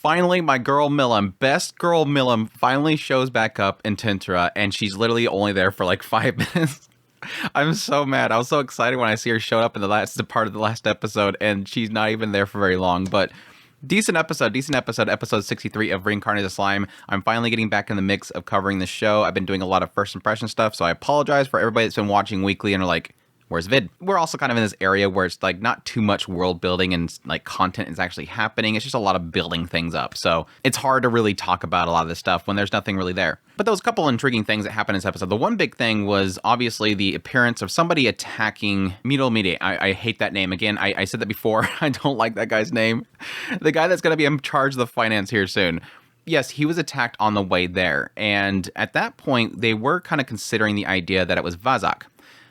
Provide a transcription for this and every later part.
Finally, my girl Milim, best girl Milim, finally shows back up in Tensura, and she's literally only there for like 5 minutes. I'm so mad. I was so excited when I see her show up in the last part of the last episode, and she's not even there for very long. But decent episode, episode 63 of Reincarnated Slime. I'm finally getting back in the mix of covering the show. I've been doing a lot of first impression stuff, so I apologize for everybody that's been watching weekly and are like, where's vid? We're also kind of in this area where it's like not too much world building and like content is actually happening. It's just a lot of building things up. So it's hard to really talk about a lot of this stuff when there's nothing really there. But there was a couple intriguing things that happened in this episode. The one big thing was obviously the appearance of somebody attacking Milim. I hate that name. Again, I said that before. I don't like that guy's name. The guy that's going to be in charge of the finance here soon. Yes, he was attacked on the way there. And at that point, they were kind of considering the idea that it was Vazak.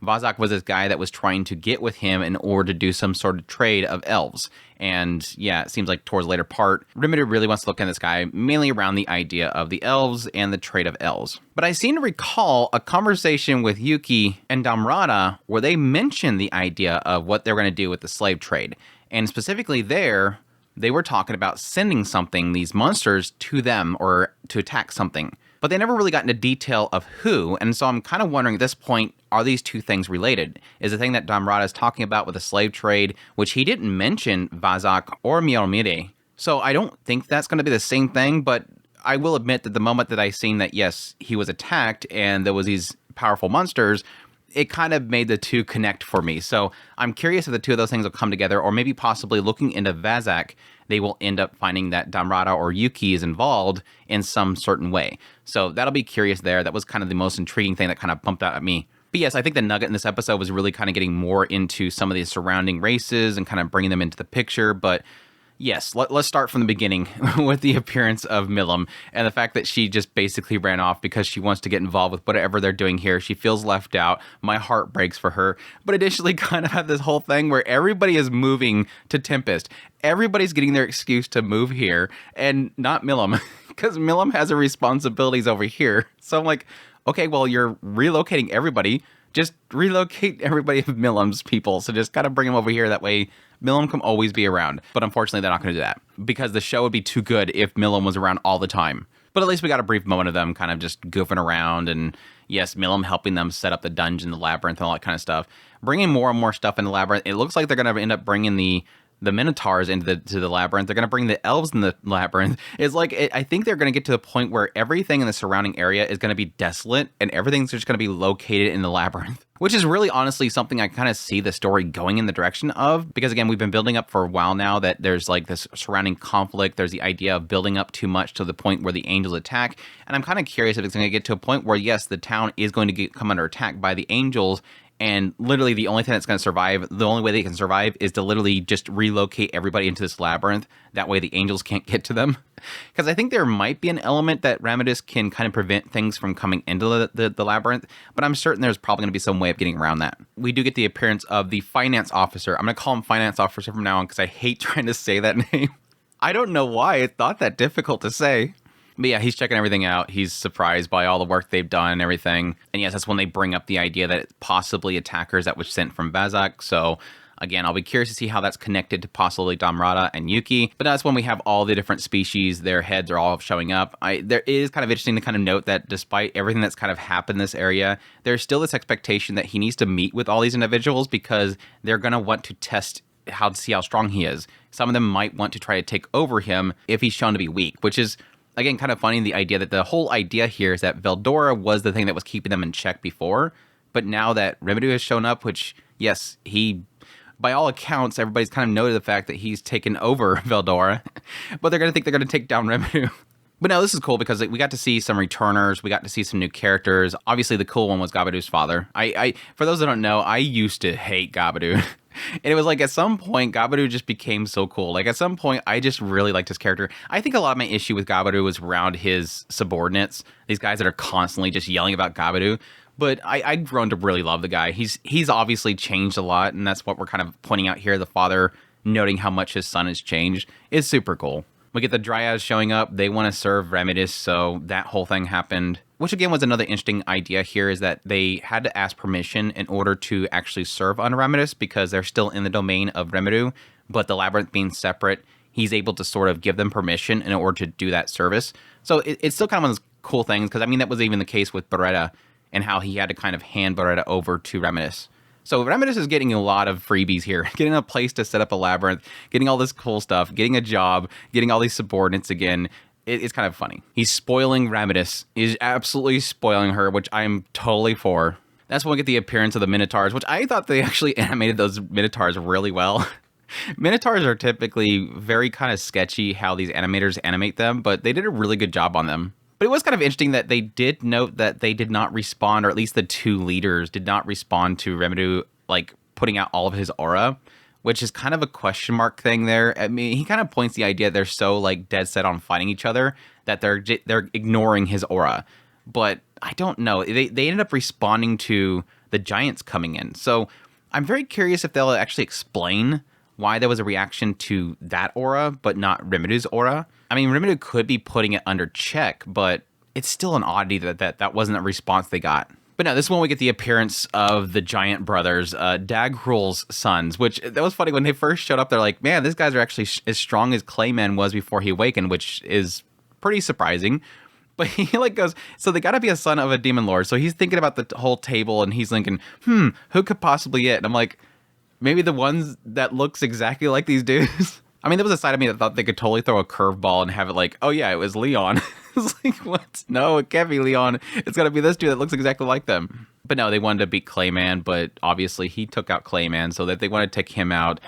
Vazak was this guy that was trying to get with him in order to do some sort of trade of elves. And yeah, it seems like towards the later part, Rimuru really wants to look at this guy, mainly around the idea of the elves and the trade of elves. But I seem to recall a conversation with Yuki and Damrata where they mentioned the idea of what they're going to do with the slave trade. And specifically there, they were talking about sending these monsters to them or to attack something. But they never really got into detail of who, and so I'm kind of wondering at this point, are these two things related? Is the thing that Damrata is talking about with the slave trade, which he didn't mention Vazak or Milim. So I don't think that's going to be the same thing, but I will admit that the moment that I seen that, yes, he was attacked and there was these powerful monsters, it kind of made the two connect for me. So I'm curious if the two of those things will come together, or maybe possibly looking into Vazak, they will end up finding that Damrata or Yuki is involved in some certain way. So that'll be curious there. That was kind of the most intriguing thing that kind of pumped out at me. But yes, I think the nugget in this episode was really kind of getting more into some of these surrounding races and kind of bringing them into the picture. But yes, let's start from the beginning with the appearance of Milim and the fact that she just basically ran off because she wants to get involved with whatever they're doing here. She feels left out. My heart breaks for her. But additionally, kind of have this whole thing where everybody is moving to Tempest. Everybody's getting their excuse to move here and not Milim because Milim has her responsibilities over here. So I'm like, okay, well, you're relocating everybody. Just relocate everybody of Milim's people. So just kind of bring them over here. That way Milim can always be around. But unfortunately, they're not going to do that because the show would be too good if Milim was around all the time. But at least we got a brief moment of them kind of just goofing around. And yes, Milim helping them set up the dungeon, the labyrinth, and all that kind of stuff. Bringing more and more stuff in the labyrinth. It looks like they're going to end up bringing the Minotaurs into the labyrinth. They're going to bring the elves in the labyrinth. It's like, I think they're going to get to the point where everything in the surrounding area is going to be desolate and everything's just going to be located in the labyrinth, which is really honestly something I kind of see the story going in the direction of. Because again, we've been building up for a while now that there's like this surrounding conflict. There's the idea of building up too much to the point where the angels attack. And I'm kind of curious if it's going to get to a point where, yes, the town is going to come under attack by the angels. And literally the only thing that's going to survive, the only way they can survive is to literally just relocate everybody into this labyrinth. That way the angels can't get to them. Because I think there might be an element that Ramidus can kind of prevent things from coming into the labyrinth. But I'm certain there's probably going to be some way of getting around that. We do get the appearance of the finance officer. I'm going to call him finance officer from now on because I hate trying to say that name. I don't know why it's not that difficult to say. But yeah, he's checking everything out. He's surprised by all the work they've done and everything. And yes, that's when they bring up the idea that it's possibly attackers that was sent from Vazak. So again, I'll be curious to see how that's connected to possibly Damrata and Yuki. But that's when we have all the different species. Their heads are all showing up. There is kind of interesting to kind of note that despite everything that's kind of happened in this area, there's still this expectation that he needs to meet with all these individuals because they're going to want to test to see how strong he is. Some of them might want to try to take over him if he's shown to be weak, which is, again, kind of funny, the idea that the whole idea here is that Veldora was the thing that was keeping them in check before. But now that Rimuru has shown up, which, yes, he, by all accounts, everybody's kind of noted the fact that he's taken over Veldora. But they're going to think they're going to take down Rimuru. But no, this is cool because we got to see some returners. We got to see some new characters. Obviously, the cool one was Gabadu's father. For those that don't know, I used to hate Gabadu. And it was like at some point, Gabadu just became so cool. Like at some point, I just really liked his character. I think a lot of my issue with Gabadu was around his subordinates. These guys that are constantly just yelling about Gabadu. But I've grown to really love the guy. He's obviously changed a lot. And that's what we're kind of pointing out here. The father noting how much his son has changed is super cool. We get the Dryads showing up. They want to serve Remedis, so that whole thing happened. Which again was another interesting idea here, is that they had to ask permission in order to actually serve on Remedis because they're still in the domain of Rimuru, but the labyrinth being separate, he's able to sort of give them permission in order to do that service. So it's still kind of one of those cool things, because I mean, that was even the case with Beretta and how he had to kind of hand Beretta over to Remedios. So Remedios is getting a lot of freebies here, getting a place to set up a labyrinth, getting all this cool stuff, getting a job, getting all these subordinates again. It's kind of funny. He's spoiling Remedios. He's absolutely spoiling her, which I'm totally for. That's when we get the appearance of the Minotaurs, which I thought they actually animated those Minotaurs really well. Minotaurs are typically very kind of sketchy how these animators animate them, but they did a really good job on them. But it was kind of interesting that they did note that they did not respond, or at least the two leaders did not respond to Remedios, like, putting out all of his aura, which is kind of a question mark thing there. I mean, he kind of points the idea they're so, like, dead set on fighting each other that they're ignoring his aura. But I don't know. They ended up responding to the giants coming in. So I'm very curious if they'll actually explain why there was a reaction to that aura, but not Remedios' aura. I mean, Remedios could be putting it under check, but it's still an oddity that wasn't a response they got. But no, this one we get the appearance of the giant brothers, Dagrul's sons, which that was funny when they first showed up. They're like, man, these guys are actually as strong as Clayman was before he awakened, which is pretty surprising. But he like goes, so they got to be a son of a demon lord. So he's thinking about the whole table and he's thinking, who could possibly it? And I'm like, maybe the ones that looks exactly like these dudes. I mean, there was a side of me that thought they could totally throw a curveball and have it like, oh yeah, it was Leon. It's like, what? No, it can't be Leon. It's got to be this dude that looks exactly like them. But no, they wanted to beat Clayman, but obviously he took out Clayman, so that they wanted to take him out.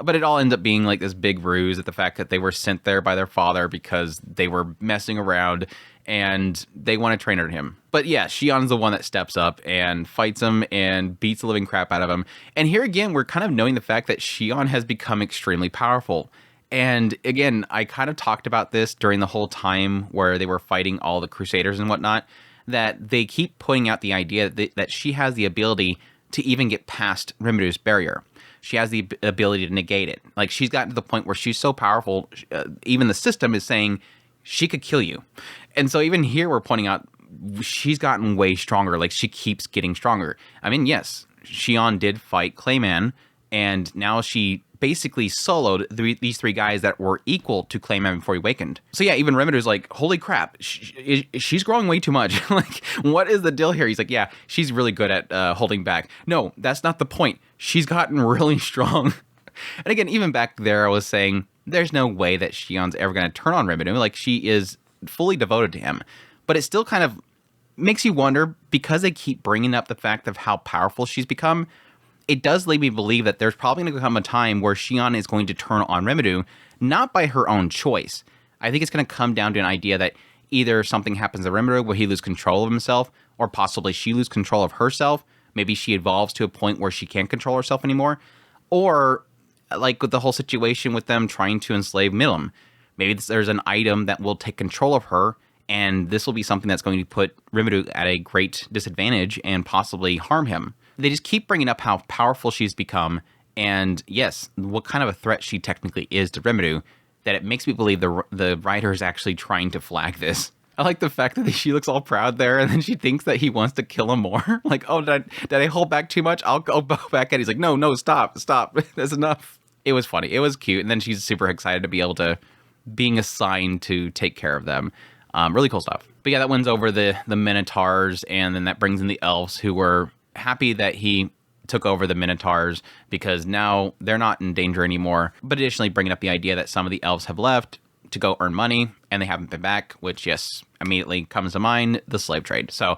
But it all ended up being like this big ruse at the fact that they were sent there by their father because they were messing around and they want to train under him. But yeah, Shion's the one that steps up and fights him and beats the living crap out of him. And here again, we're kind of knowing the fact that Shion has become extremely powerful. And again, I kind of talked about this during the whole time where they were fighting all the Crusaders and whatnot, that they keep putting out the idea that she has the ability to even get past Remedios' barrier. She has the ability to negate it. Like, she's gotten to the point where she's so powerful, even the system is saying she could kill you. And so even here we're pointing out she's gotten way stronger. Like, she keeps getting stronger. I mean, yes, Shion did fight Clayman, and now she basically soloed these three guys that were equal to Clayman before he awakened. So yeah, even Remedios like, holy crap, she's growing way too much. Like, what is the deal here? He's like, yeah, she's really good at holding back. No, that's not the point. She's gotten really strong. And again, even back there, I was saying, there's no way that Shion's ever going to turn on Remedios. Like, she is fully devoted to him. But it still kind of makes you wonder, because they keep bringing up the fact of how powerful she's become, it does lead me to believe that there's probably going to come a time where Shion is going to turn on Remedios, not by her own choice. I think it's going to come down to an idea that either something happens to Remedios where he loses control of himself, or possibly she loses control of herself. Maybe she evolves to a point where she can't control herself anymore. Or, like with the whole situation with them trying to enslave Milim, maybe there's an item that will take control of her, and this will be something that's going to put Remedios at a great disadvantage and possibly harm him. They just keep bringing up how powerful she's become, and yes, what kind of a threat she technically is to Remedios, that it makes me believe the writer is actually trying to flag this. I like the fact that she looks all proud there, and then she thinks that he wants to kill him more. Like, oh, did I hold back too much? I'll go back at. He's like, no, stop. That's enough. It was funny. It was cute, and then she's super excited to be able to being assigned to take care of them. Really cool stuff. But yeah, that wins over the Minotaurs, and then that brings in the elves, who were happy that he took over the Minotaurs because now they're not in danger anymore. But additionally, bringing up the idea that some of the elves have left to go earn money and they haven't been back, which, yes, immediately comes to mind, the slave trade. So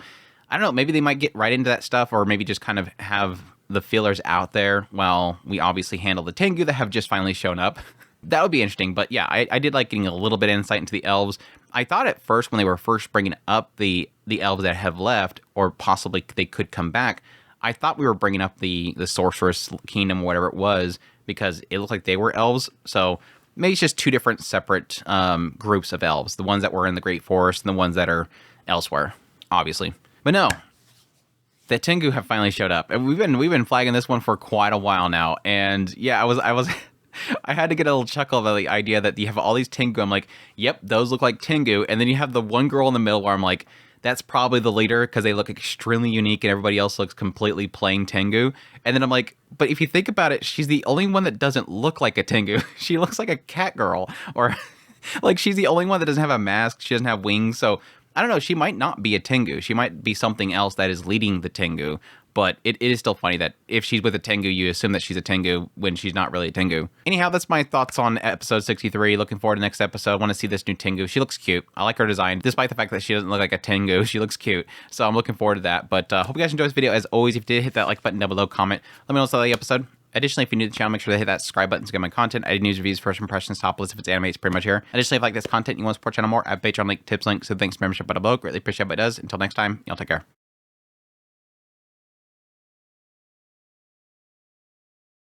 I don't know, maybe they might get right into that stuff, or maybe just kind of have the feelers out there while we obviously handle the Tengu that have just finally shown up. That would be interesting. But yeah, I did like getting a little bit of insight into the elves. I thought at first when they were first bringing up the elves that have left, or possibly they could come back, I thought we were bringing up the sorceress kingdom, whatever it was, because it looked like they were elves. So maybe it's just two different separate groups of elves, the ones that were in the Great Forest and the ones that are elsewhere, obviously. But no, the Tengu have finally showed up, and we've been flagging this one for quite a while now. And yeah, I was I had to get a little chuckle about the idea that you have all these Tengu. I'm like, yep, those look like Tengu. And then you have the one girl in the middle where I'm like, that's probably the leader because they look extremely unique and everybody else looks completely plain Tengu. And then I'm like, but if you think about it, she's the only one that doesn't look like a Tengu. She looks like a cat girl, or like she's the only one that doesn't have a mask. She doesn't have wings. So I don't know. She might not be a Tengu. She might be something else that is leading the Tengu. But it is still funny that if she's with a Tengu, you assume that she's a Tengu when she's not really a Tengu. Anyhow, that's my thoughts on episode 63. Looking forward to the next episode. Want to see this new Tengu. She looks cute. I like her design. Despite the fact that she doesn't look like a Tengu, she looks cute. So I'm looking forward to that. But hope you guys enjoyed this video. As always, if you did, hit that like button down below, comment. Let me know what's the episode. Additionally, if you're new to the channel, make sure to hit that subscribe button to get my content. I do news, reviews, first impressions, top lists. If it's anime, it's pretty much here. Additionally, if you like this content, you want to support the channel more, I have Patreon link, tips link, so thanks, membership button below. Greatly appreciate what it does. Until next time, y'all take care.